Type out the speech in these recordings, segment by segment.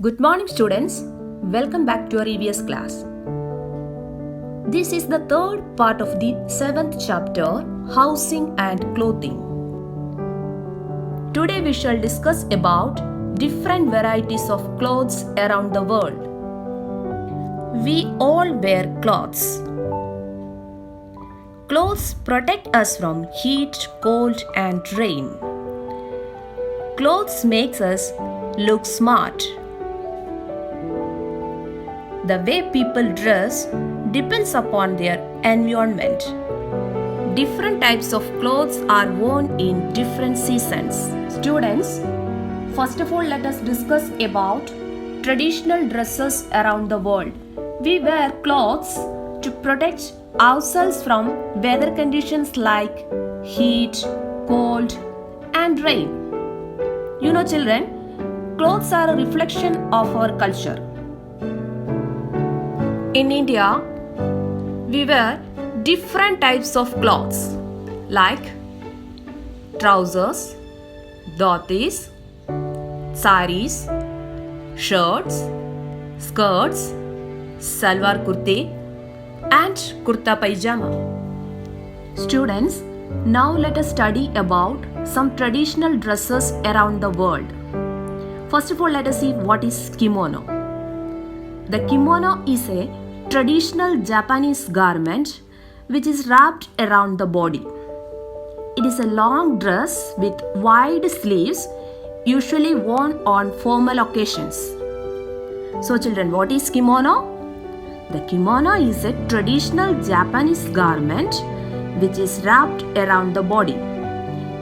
Good morning, students. Welcome back to our EVS class. This is the third part of the 7th chapter, Housing and Clothing. Today we shall discuss about different varieties of clothes around the world. We all wear clothes. Clothes protect us from heat, cold, and rain. Clothes makes us look smart. The way people dress depends upon their environment. Different types of clothes are worn in different seasons. Students, first of all, let us discuss about traditional dresses around the world. We wear clothes to protect ourselves from weather conditions like heat, cold, and rain. You know, children, clothes are a reflection of our culture. In India, we wear different types of clothes like trousers, dhotis, saris, shirts, skirts, salwar kurti, and kurta pajama. Students, now let us study about some traditional dresses around the world. First of all, let us see what is kimono. The kimono is a traditional Japanese garment which is wrapped around the body. It is a long dress with wide sleeves, usually worn on formal occasions. So children, what is kimono? The kimono is a traditional Japanese garment which is wrapped around the body.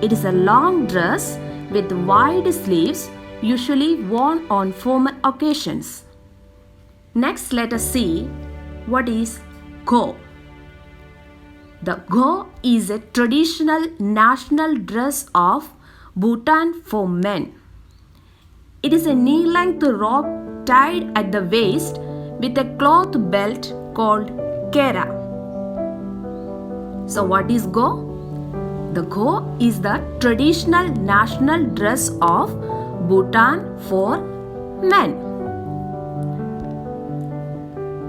It is a long dress with wide sleeves, usually worn on formal occasions. Next, let us see what is go. The go is a traditional national dress of Bhutan for men. It is a knee-length robe tied at the waist with a cloth belt called kera. So what is go? The go is the traditional national dress of Bhutan for men.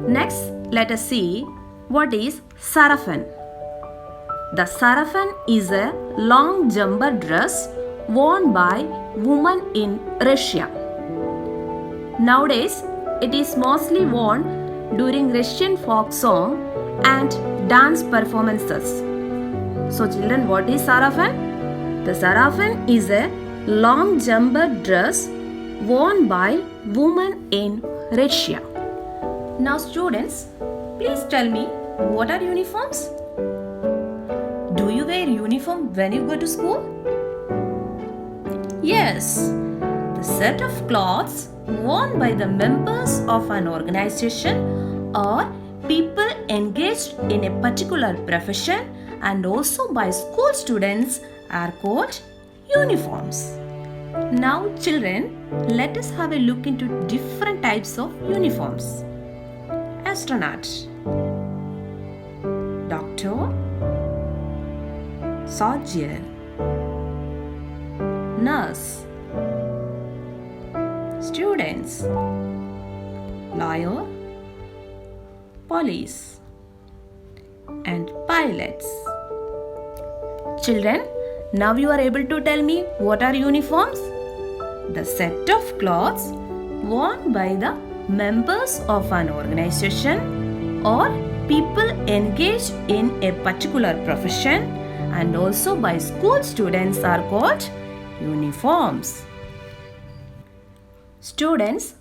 Next, let us see what is sarafan. The sarafan is a long jumper dress worn by women in Russia. Nowadays, it is mostly worn during Russian folk song and dance performances. So children, what is sarafan? The sarafan is a long jumper dress worn by women in Russia. Now students, please tell me, what are uniforms? Do you wear uniform when you go to school? Yes, the set of clothes worn by the members of an organization or people engaged in a particular profession and also by school students are called uniforms. Now children, let us have a look into different types of uniforms. Astronaut, doctor, soldier, nurse, students, lawyer, police, and pilots. Children, now you are able to tell me what are uniforms? The set of clothes worn by the members of an organization or people engaged in a particular profession and also by school students are called uniforms. Students,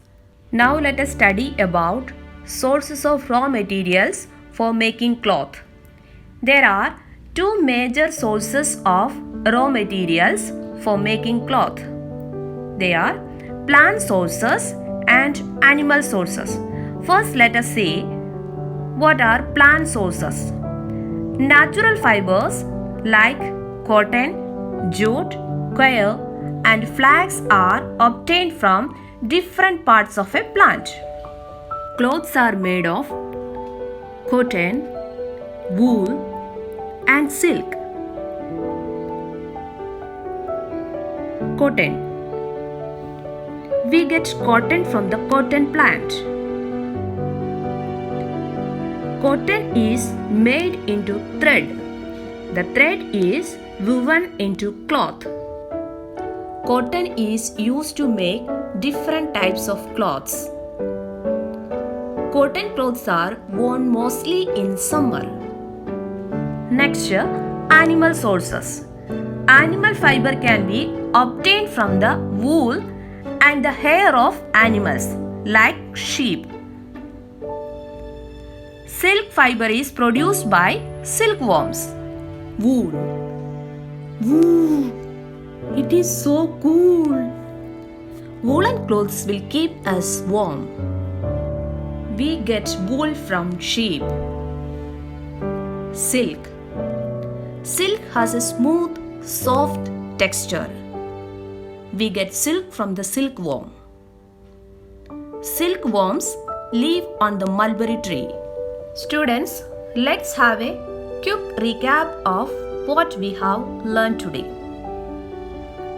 now let us study about sources of raw materials for making cloth. There are two major sources of raw materials for making cloth. They are plant sources and animal sources. First, let us see what are plant sources. Natural fibers like cotton, jute, coir, and flax are obtained from different parts of a plant. Clothes are made of cotton, wool, and silk. Cotton. We get cotton from the cotton plant. Cotton is made into thread. The thread is woven into cloth. Cotton is used to make different types of cloths. Cotton clothes are worn mostly in summer. Next, animal sources. Animal fiber can be obtained from the wool and the hair of animals like sheep. Silk fiber is produced by silkworms. Wool. Woo! It is so cool. Woolen clothes will keep us warm. We get wool from sheep. Silk. Silk has a smooth, soft texture. We get silk from the silkworm. Silkworms live on the mulberry tree. Students, let's have a quick recap of what we have learned today.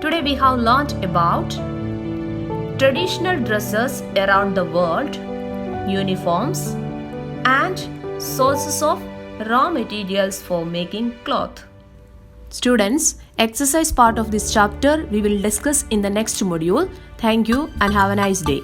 Today we have learned about traditional dresses around the world, uniforms, and sources of raw materials for making cloth. Students, exercise part of this chapter we will discuss in the next module. Thank you and have a nice day.